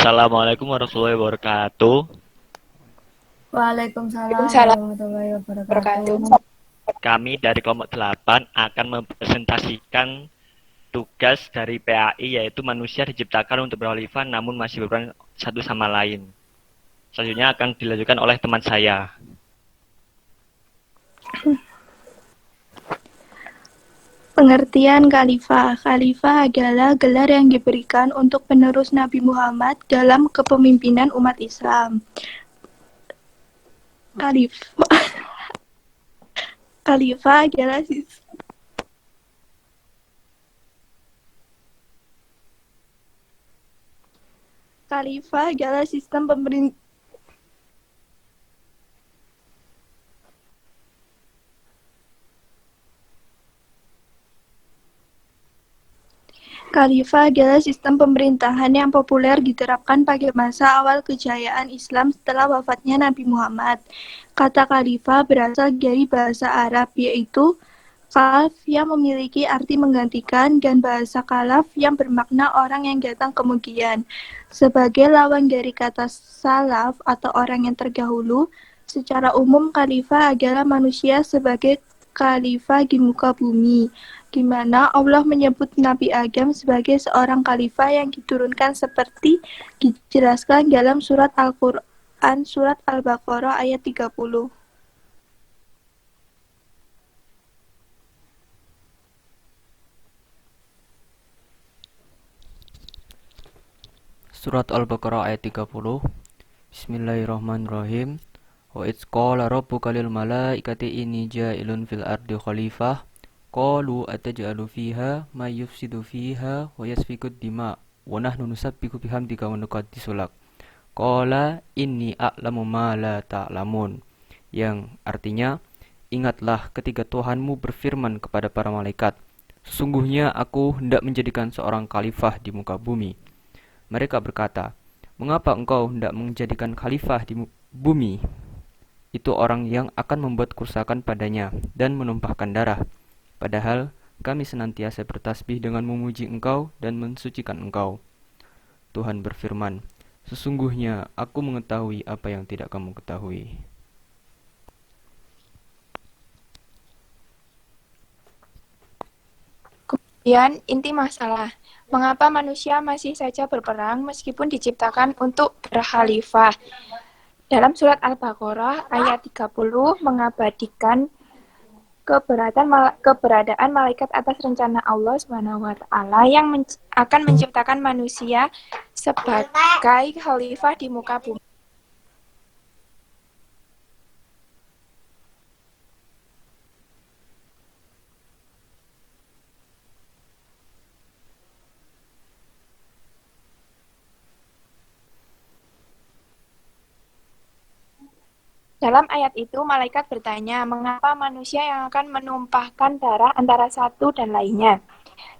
Assalamualaikum warahmatullahi wabarakatuh. Waalaikumsalam Waalaikumsalam warahmatullahi wabarakatuh. wabarakatuh. Kami dari kelompok 8 akan mempresentasikan tugas dari PAI, yaitu manusia diciptakan untuk berkhalifah namun masih berperan satu sama lain. Selanjutnya akan dilanjutkan oleh teman saya. Pengertian khalifah. Khalifah adalah gelar yang diberikan untuk penerus Nabi Muhammad dalam kepemimpinan umat Islam. Khalifah adalah sistem pemerintahan. Khalifah adalah sistem pemerintahan yang populer diterapkan pada masa awal kejayaan Islam setelah wafatnya Nabi Muhammad. Kata khalifah berasal dari bahasa Arab, yaitu khalf yang memiliki arti menggantikan dan bahasa khalaf yang bermakna orang yang datang kemudian. Sebagai lawan dari kata salaf atau orang yang terdahulu, secara umum khalifah adalah manusia sebagai khalifah di muka bumi, di mana Allah menyebut Nabi Adam sebagai seorang khalifah yang diturunkan seperti dijelaskan dalam surat Al-Quran, surat Al-Baqarah ayat 30. Surat Al-Baqarah ayat 30. Bismillahirrahmanirrahim. Wa idz qala rabbuka lil malaikati inni ja'ilun fil ardi khalifah qalu ataj'alu fiha may yufsidu fiha wa yasfikud dima wa nahnu nusabbihu bihamdika wa nuqaddisu lak. Qala inni a'lamu ma la ta'lamun. Yang artinya, ingatlah ketika Tuhanmu berfirman kepada para malaikat, sesungguhnya aku hendak menjadikan seorang khalifah di muka bumi. Mereka berkata, mengapa engkau hendak menjadikan khalifah di bumi? Itu orang yang akan membuat kerusakan padanya dan menumpahkan darah. Padahal kami senantiasa bertasbih dengan memuji engkau dan mensucikan engkau. Tuhan berfirman, sesungguhnya aku mengetahui apa yang tidak kamu ketahui. Kemudian, inti masalah. Mengapa manusia masih saja berperang meskipun diciptakan untuk berkhalifah? Dalam surat Al-Baqarah ayat 30 mengabadikan keberadaan malaikat atas rencana Allah SWT yang akan menciptakan manusia sebagai khalifah di muka bumi. Dalam ayat itu, malaikat bertanya, mengapa manusia yang akan menumpahkan darah antara satu dan lainnya?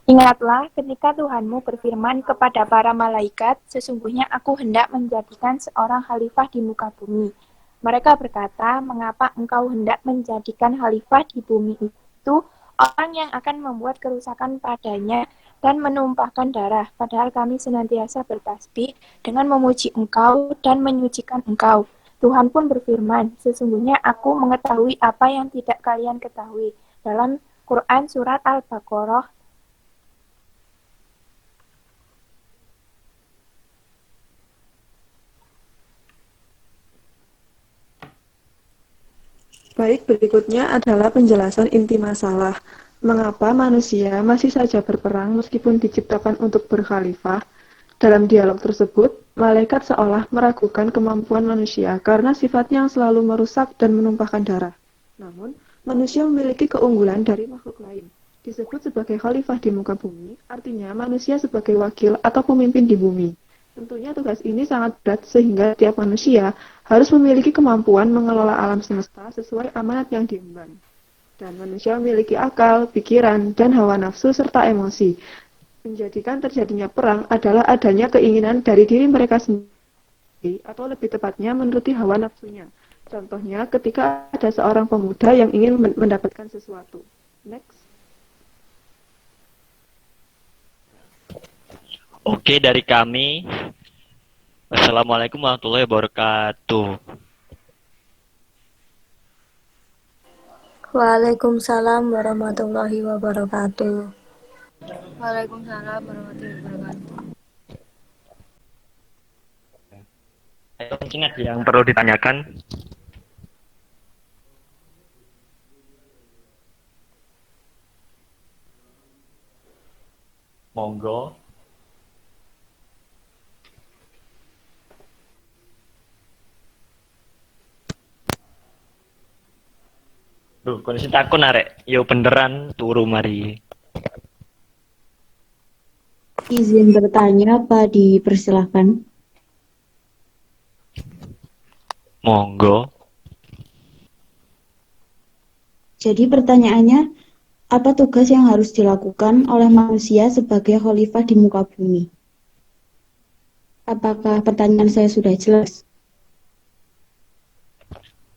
Ingatlah ketika Tuhanmu berfirman kepada para malaikat, sesungguhnya aku hendak menjadikan seorang khalifah di muka bumi. Mereka berkata, mengapa engkau hendak menjadikan khalifah di bumi itu orang yang akan membuat kerusakan padanya dan menumpahkan darah, padahal kami senantiasa bertasbih dengan memuji engkau dan menyucikan engkau. Tuhan pun berfirman, sesungguhnya aku mengetahui apa yang tidak kalian ketahui. Dalam Quran surat Al-Baqarah Baik, berikutnya adalah penjelasan inti masalah. Mengapa manusia masih saja berperang meskipun diciptakan untuk berkhalifah? Dalam dialog tersebut, malaikat seolah meragukan kemampuan manusia karena sifatnya yang selalu merusak dan menumpahkan darah. Namun, manusia memiliki keunggulan dari makhluk lain. Disebut sebagai khalifah di muka bumi, artinya manusia sebagai wakil atau pemimpin di bumi. Tentunya tugas ini sangat berat sehingga tiap manusia harus memiliki kemampuan mengelola alam semesta sesuai amanat yang diemban. Dan manusia memiliki akal, pikiran, dan hawa nafsu serta emosi. Menjadikan terjadinya perang adalah adanya keinginan dari diri mereka sendiri atau lebih tepatnya menuruti hawa nafsunya. Contohnya ketika ada seorang pemuda yang ingin mendapatkan sesuatu. Next. Oke, dari kami Wassalamualaikum warahmatullahi wabarakatuh. Waalaikumsalam warahmatullahi wabarakatuh. Waalaikumsalam warahmatullahi wabarakatuh. Mungkin ada yang perlu ditanyakan? Monggo. Duh, kondisi takut arek. Yo beneran turu mari. Izin bertanya apa dipersilahkan? Monggo. Jadi pertanyaannya, apa tugas yang harus dilakukan oleh manusia sebagai khalifah di muka bumi? Apakah pertanyaan saya sudah jelas?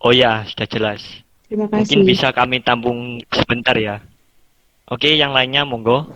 Oh ya, sudah jelas. Terima Mungkin kasih. bisa kami tampung sebentar ya. Oke, yang lainnya monggo.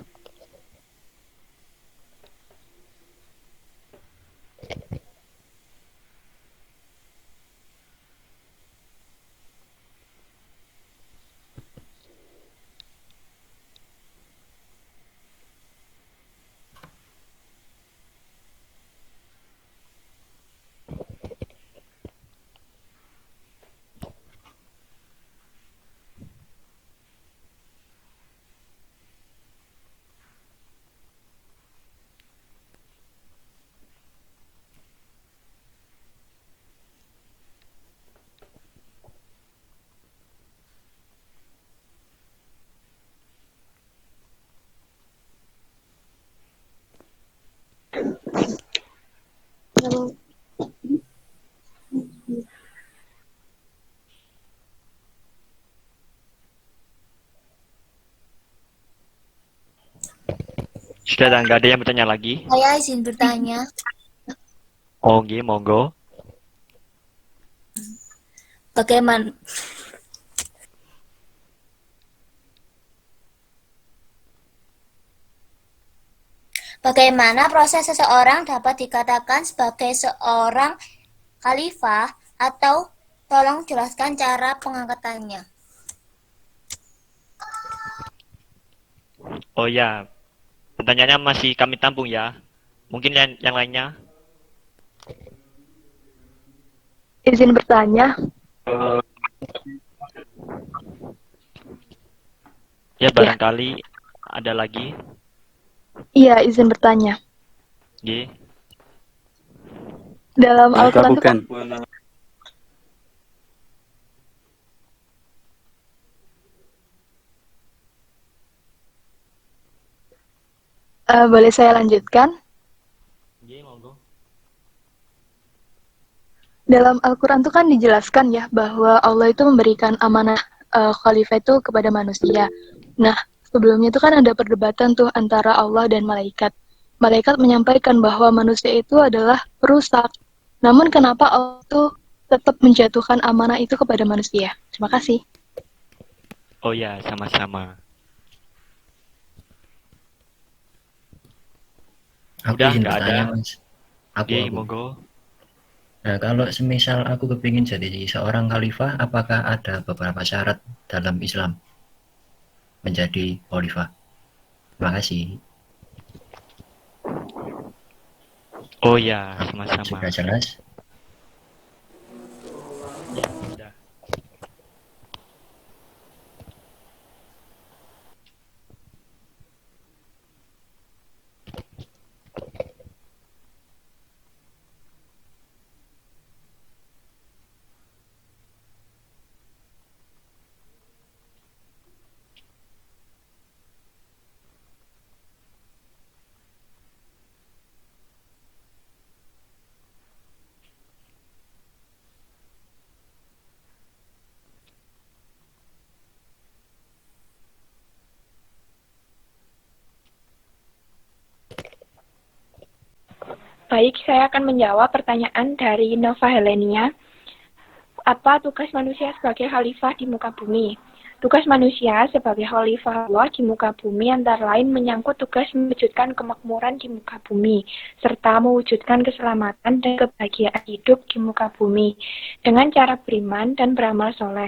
Sudah nggak ada yang bertanya lagi? Saya izin bertanya, Oke, monggo. bagaimana bagaimana proses seseorang dapat dikatakan sebagai seorang khalifah, atau tolong jelaskan cara pengangkatannya. Oh ya, pertanyaannya masih kami tampung ya. Mungkin yang lainnya? Izin bertanya, Ya barangkali ada lagi. iya izin bertanya. Nggih. Dalam Al-Quran itu bukan. boleh saya lanjutkan? Nggih, monggo. Dalam Al-Quran itu kan dijelaskan ya bahwa Allah itu memberikan amanah khalifah itu kepada manusia. Nah, sebelumnya itu kan ada perdebatan tuh antara Allah dan malaikat. Malaikat menyampaikan bahwa manusia itu adalah perusak. Namun kenapa Allah itu tetap menjatuhkan amanah itu kepada manusia? Terima kasih. Oh ya, sama-sama. Aku Udah, izin nggak bertanya, ada. Mas. Nggih, Aku. monggo. Nah, kalau semisal aku kepingin jadi seorang khalifah, apakah ada beberapa syarat dalam Islam menjadi khalifah? Terima kasih. Oh ya, sama-sama. Sudah jelas? Ya, sudah. Baik, saya akan menjawab pertanyaan dari Nova Helenia. Apa tugas manusia sebagai khalifah di muka bumi? Tugas manusia sebagai khalifah Allah di muka bumi antara lain menyangkut tugas mewujudkan kemakmuran di muka bumi, serta mewujudkan keselamatan dan kebahagiaan hidup di muka bumi dengan cara beriman dan beramal soleh.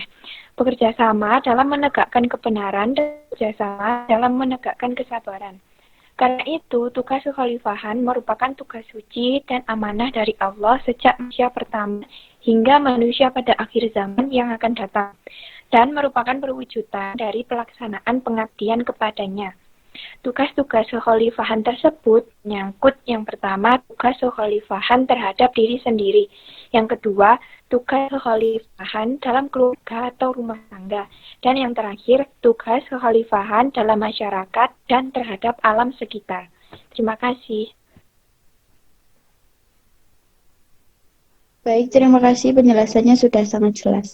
Bekerja sama dalam menegakkan kebenaran dan bekerja sama dalam menegakkan kesabaran. Karena itu, tugas kekhalifahan merupakan tugas suci dan amanah dari Allah sejak manusia pertama hingga manusia pada akhir zaman yang akan datang, dan merupakan perwujudan dari pelaksanaan pengabdian kepadanya. Tugas-tugas kekhalifahan tersebut menyangkut yang pertama, tugas kekhalifahan terhadap diri sendiri. Yang kedua, tugas kekhalifahan dalam keluarga atau rumah tangga. Dan yang terakhir, tugas kekhalifahan dalam masyarakat dan terhadap alam sekitar. Terima kasih. Baik, terima kasih penjelasannya sudah sangat jelas.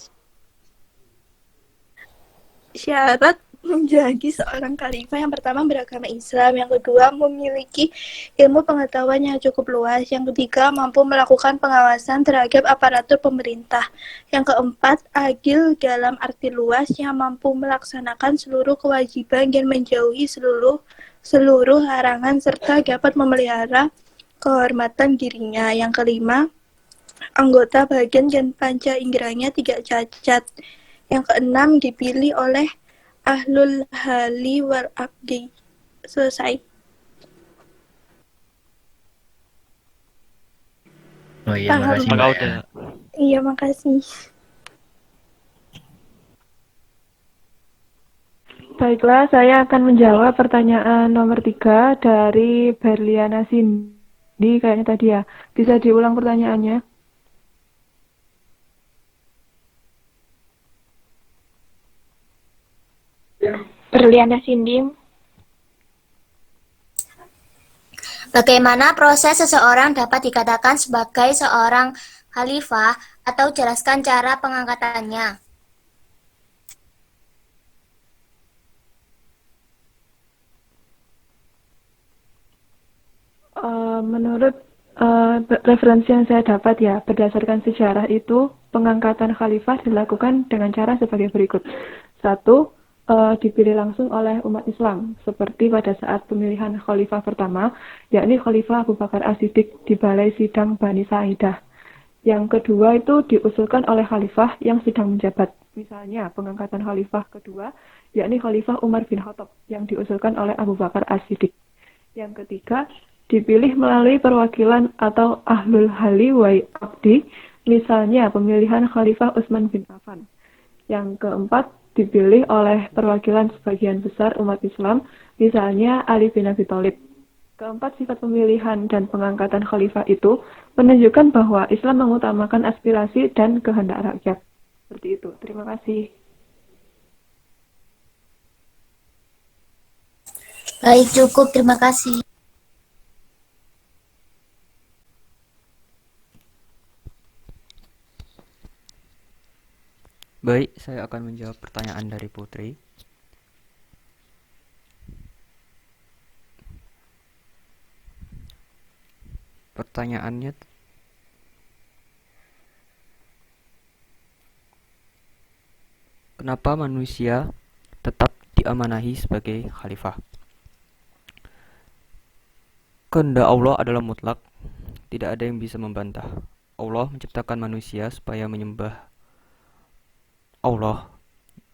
Syarat menjadi seorang khalifah yang pertama beragama Islam, yang kedua memiliki ilmu pengetahuan yang cukup luas, yang ketiga mampu melakukan pengawasan terhadap aparatur pemerintah, yang keempat adil dalam arti luas yang mampu melaksanakan seluruh kewajiban dan menjauhi seluruh larangan serta dapat memelihara kehormatan dirinya, yang kelima anggota bagian dan panca inderanya tidak cacat, yang keenam dipilih oleh ahlul hali wal aqdi. Selesai. Oh iya, makasih Maka Mbak ya. udah. Iya, makasih. Baiklah, saya akan menjawab pertanyaan nomor 3 dari Berliana Cindy kayaknya tadi ya. Bisa diulang pertanyaannya? Berliana Cindy. Bagaimana proses seseorang dapat dikatakan sebagai seorang khalifah atau jelaskan cara pengangkatannya? Menurut referensi yang saya dapat ya, berdasarkan sejarah itu, pengangkatan khalifah dilakukan dengan cara sebagai berikut. 1. Dipilih langsung oleh umat Islam, seperti pada saat pemilihan khalifah pertama, yakni Khalifah Abu Bakar As-Siddiq di Balai Sidang Bani Sa'idah. Yang kedua itu diusulkan oleh khalifah yang sedang menjabat. Misalnya, pengangkatan khalifah kedua, yakni Khalifah Umar bin Khattab, yang diusulkan oleh Abu Bakar As-Siddiq. Yang ketiga, dipilih melalui perwakilan atau ahlul hali wa aqdi, misalnya pemilihan Khalifah Utsman bin Affan. Yang keempat, dipilih oleh perwakilan sebagian besar umat Islam, misalnya Ali bin Abi Thalib. Keempat, sifat pemilihan dan pengangkatan khalifah itu menunjukkan bahwa Islam mengutamakan aspirasi dan kehendak rakyat. Seperti itu. Terima kasih. Baik, cukup. Terima kasih. Baik, saya akan menjawab pertanyaan dari Putri. Pertanyaannya, kenapa manusia tetap diamanahi sebagai khalifah? Kehendak Allah adalah mutlak, tidak ada yang bisa membantah. Allah menciptakan manusia supaya menyembah Allah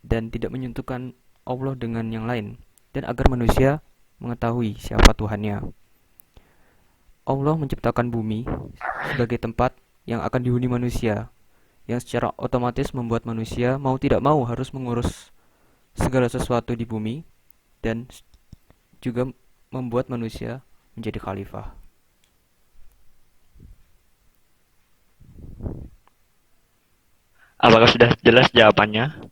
dan tidak menyentuhkan Allah dengan yang lain, dan agar manusia mengetahui siapa Tuhannya. Allah menciptakan bumi sebagai tempat yang akan dihuni manusia, yang secara otomatis membuat manusia mau tidak mau harus mengurus segala sesuatu di bumi, dan juga membuat manusia menjadi khalifah. Apakah sudah jelas jawabannya,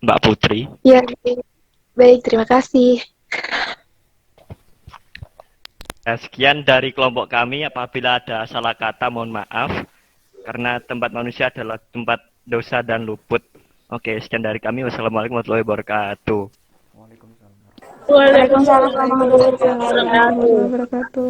Mbak Putri? Ya, baik, terima kasih. Sekian dari kelompok kami. Apabila ada salah kata, mohon maaf. Karena tempat manusia adalah tempat dosa dan luput. Oke, sekian dari kami. Wassalamualaikum warahmatullahi wabarakatuh. Waalaikumsalam warahmatullahi wabarakatuh.